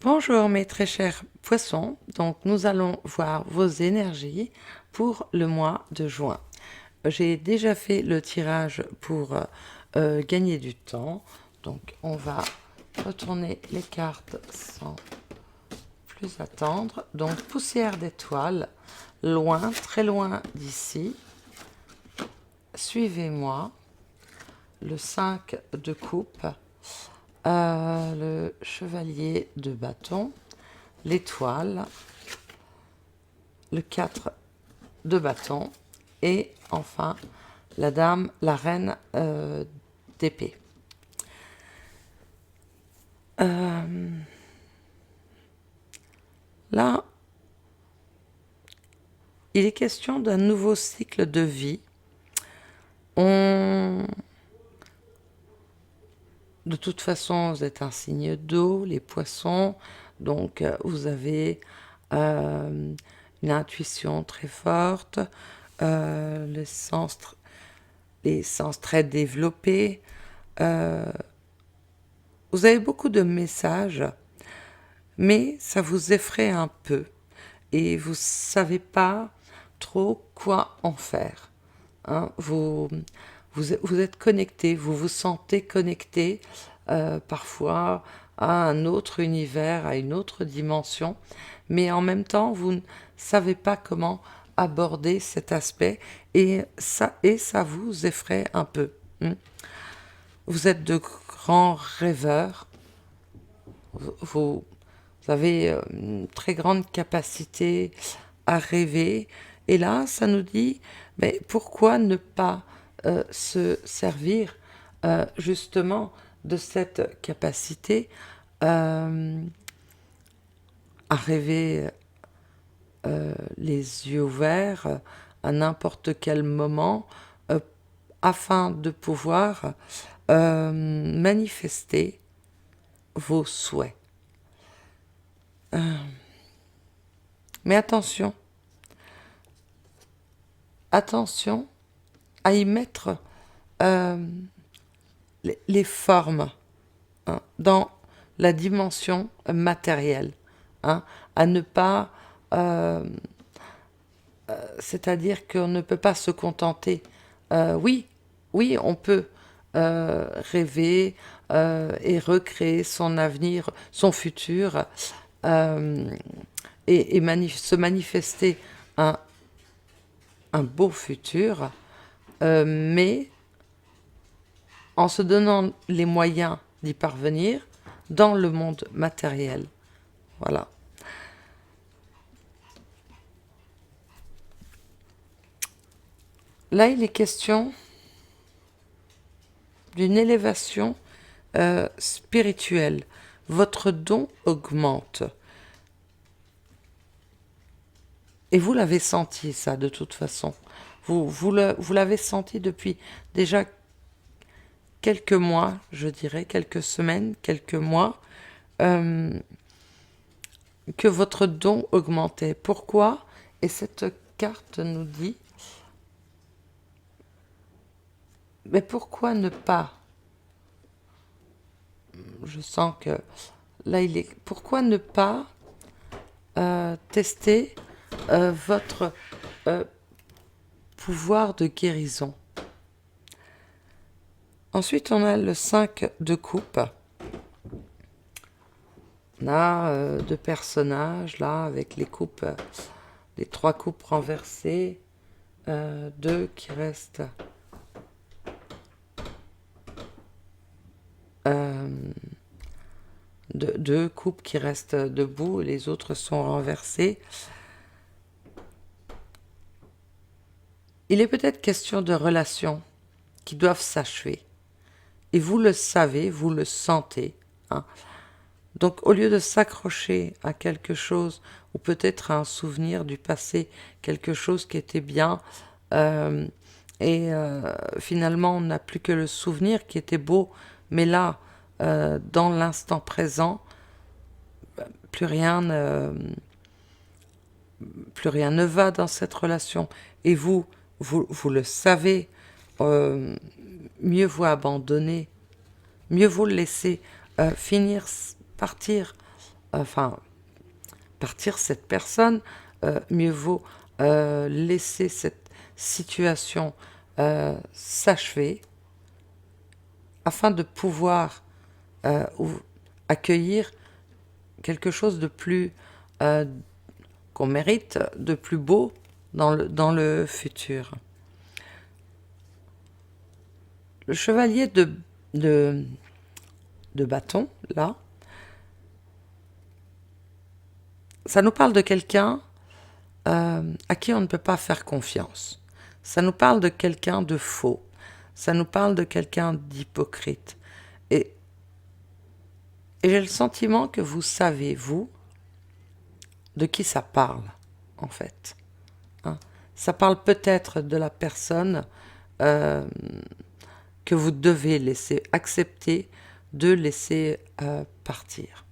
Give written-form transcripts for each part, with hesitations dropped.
Bonjour mes très chers poissons, donc nous allons voir vos énergies pour le mois de juin. J'ai déjà fait le tirage pour gagner du temps, donc on va retourner les cartes sans plus attendre. Donc poussière d'étoiles, loin, très loin d'ici, suivez-moi, le 5 de coupe, le chevalier de bâton, l'étoile, le 4 de bâton et enfin la dame, la reine d'épée. Là, il est question d'un nouveau cycle de vie. De toute façon, vous êtes un signe d'eau, les poissons, donc vous avez une intuition très forte, les sens très développés. Vous avez beaucoup de messages, mais ça vous effraie un peu et vous ne savez pas trop quoi en faire. Hein. Vous êtes connecté, vous vous sentez connecté parfois à un autre univers, à une autre dimension, mais en même temps, vous ne savez pas comment aborder cet aspect et ça vous effraie un peu. Vous êtes de grands rêveurs, vous avez une très grande capacité à rêver. Et là, ça nous dit, mais pourquoi ne pas se servir justement de cette capacité à rêver les yeux ouverts à n'importe quel moment afin de pouvoir manifester vos souhaits. Mais attention à y mettre les formes hein, dans la dimension matérielle, hein, à ne pas, c'est-à-dire qu'on ne peut pas se contenter. Oui, on peut rêver et recréer son avenir, son futur, et se manifester un, un beau futur, mais en se donnant les moyens d'y parvenir dans le monde matériel. Voilà. Là, il est question d'une élévation spirituelle. Votre don augmente. Et vous l'avez senti, ça, de toute façon. Vous l'avez senti depuis déjà quelques mois, je dirais, quelques semaines, quelques mois, que votre don augmentait. Pourquoi? Et cette carte nous dit, mais pourquoi ne pas? Je sens que là, il est... Pourquoi ne pas tester votre pouvoir de guérison? Ensuite, on a le 5 de coupe. On a deux personnages, là, avec les coupes, les trois coupes renversées, deux qui restent deux coupes qui restent debout, et les autres sont renversées. Il est peut-être question de relations qui doivent s'achever. Et vous le savez, vous le sentez. Hein. Donc au lieu de s'accrocher à quelque chose, ou peut-être à un souvenir du passé, quelque chose qui était bien, finalement on n'a plus que le souvenir qui était beau, mais là, dans l'instant présent, plus rien ne va dans cette relation. Et vous le savez, mieux vaut abandonner, mieux vaut le laisser partir enfin, partir cette personne, mieux vaut laisser cette situation s'achever afin de pouvoir accueillir quelque chose de plus qu'on mérite, de plus beau dans le futur. Le chevalier de, de bâton, là, ça nous parle de quelqu'un à qui on ne peut pas faire confiance. Ça nous parle de quelqu'un de faux. Ça nous parle de quelqu'un d'hypocrite. Et, et j'ai le sentiment que vous savez, vous, de qui ça parle, en fait. Hein. Ça parle peut-être de la personne que vous devez laisser accepter de laisser partir.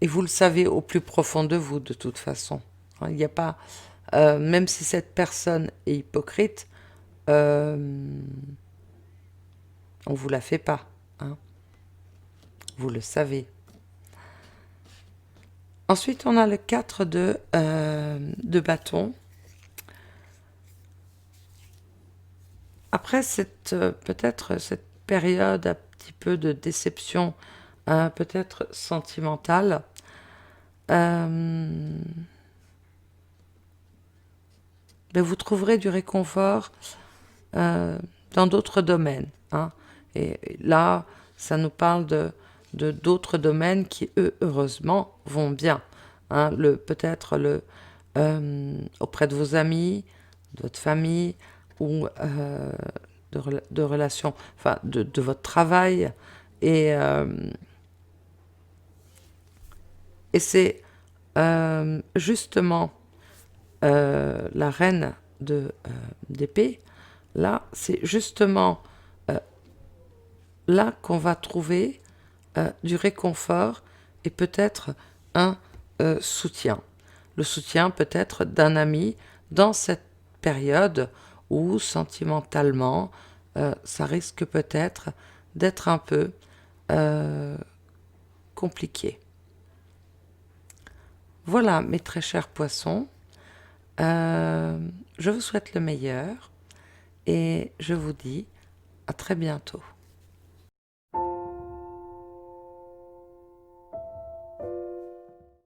Et vous le savez au plus profond de vous, de toute façon. Il n'y a pas, même si cette personne est hypocrite, on vous la fait pas. Hein. Vous le savez. Ensuite, on a le 4 de bâton. Après peut-être cette période un petit peu de déception, peut-être sentimentale, mais vous trouverez du réconfort dans d'autres domaines. Hein. Et là, ça nous parle de d'autres domaines qui, eux, heureusement, vont bien. Hein. Peut-être auprès de vos amis, de votre famille, ou de relations, enfin de votre travail. Et c'est justement la reine d'épée, là, c'est justement là qu'on va trouver du réconfort et peut-être un soutien. Le soutien peut-être d'un ami dans cette période où sentimentalement, ça risque peut-être d'être un peu compliqué. Voilà, mes très chers poissons, je vous souhaite le meilleur et je vous dis à très bientôt.